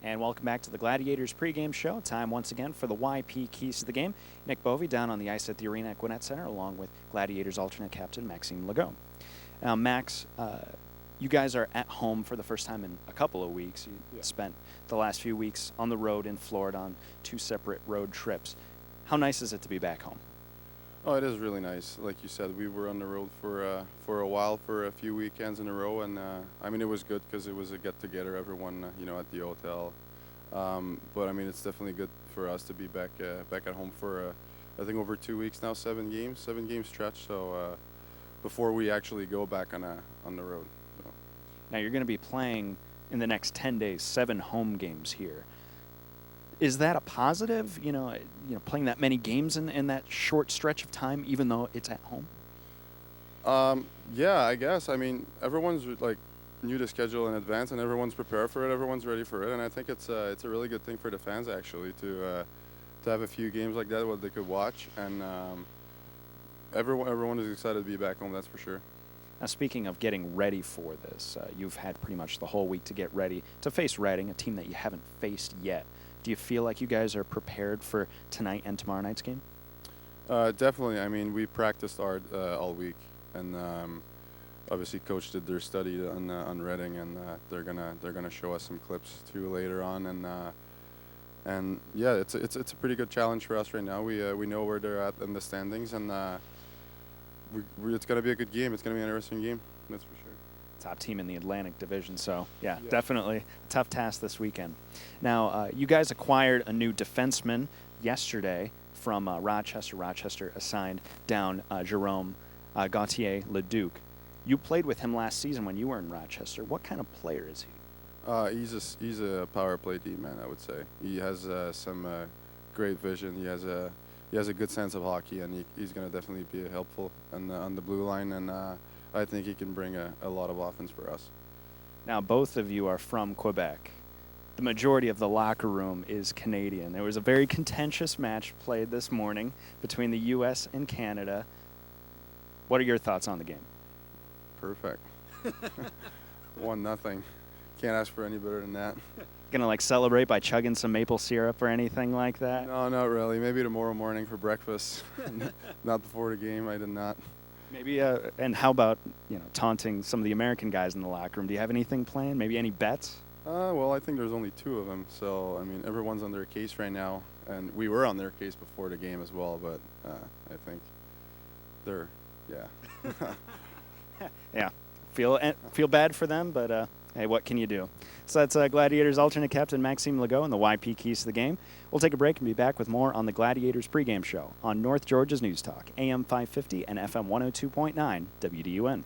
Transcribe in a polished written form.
And welcome back to the Gladiators pregame show. Time once again for the YP Keys to the Game. Nick Bovey down on the ice at the arena at Gwinnett Center, along with Gladiators alternate captain Maxime Legault. Now, Max, you guys are at home for the first time in a couple of weeks. You spent the last few weeks on the road in Florida on 2 separate road trips. How nice is it to be back home? Oh, it is really nice. Like you said, we were on the road for a while, for a few weekends in a row, and I mean, it was good because it was a get-together, everyone, at the hotel. But I mean, it's definitely good for us to be back at home for I think over 2 weeks now, 7 game stretch. So before we actually go back on the road. So. Now you're going to be playing in the next 10 days, 7 home games here. Is that a positive, playing that many games in that short stretch of time, even though it's at home? Yeah, I guess. I mean, everyone's knew the schedule in advance, and everyone's prepared for it. Everyone's ready for it, and I think it's a really good thing for the fans actually to have a few games like that where they could watch, and everyone is excited to be back home. That's for sure. Now, speaking of getting ready for this, you've had pretty much the whole week to get ready to face Reading, a team that you haven't faced yet. Do you feel like you guys are prepared for tonight and tomorrow night's game? Definitely. I mean, we practiced hard all week, and obviously, coach did their study on Reading, and they're gonna show us some clips too later on, and yeah, it's a pretty good challenge for us right now. We know where they're at in the standings, and it's gonna be a good game. It's gonna be an interesting game. That's for sure. Top team in the Atlantic Division, so yeah, definitely a tough task this weekend. Now, you guys acquired a new defenseman yesterday from Rochester. Rochester assigned down Jerome Gauthier-Leduc. You played with him last season when you were in Rochester. What kind of player is he? He's a power play D man, I would say. He has some great vision. He has a good sense of hockey, and he's going to definitely be helpful on the blue line, and I think he can bring a lot of offense for us. Now, both of you are from Quebec. The majority of the locker room is Canadian. There was a very contentious match played this morning between the U.S. and Canada. What are your thoughts on the game? Perfect. 1-0. Can't ask for any better than that. Gonna celebrate by chugging some maple syrup or anything like that? No, not really. Maybe tomorrow morning for breakfast. Not before the game. I did not. Maybe. And how about taunting some of the American guys in the locker room? Do you have anything planned? Maybe any bets? Well, I think there's only 2 of them. So I mean, everyone's on their case right now, and we were on their case before the game as well. But I think they're yeah. Feel bad for them, but hey, what can you do? So that's Gladiators alternate captain Maxime Legault and the YP Keys to the Game. We'll take a break and be back with more on the Gladiators pregame show on North Georgia's News Talk, AM 550 and FM 102.9 WDUN.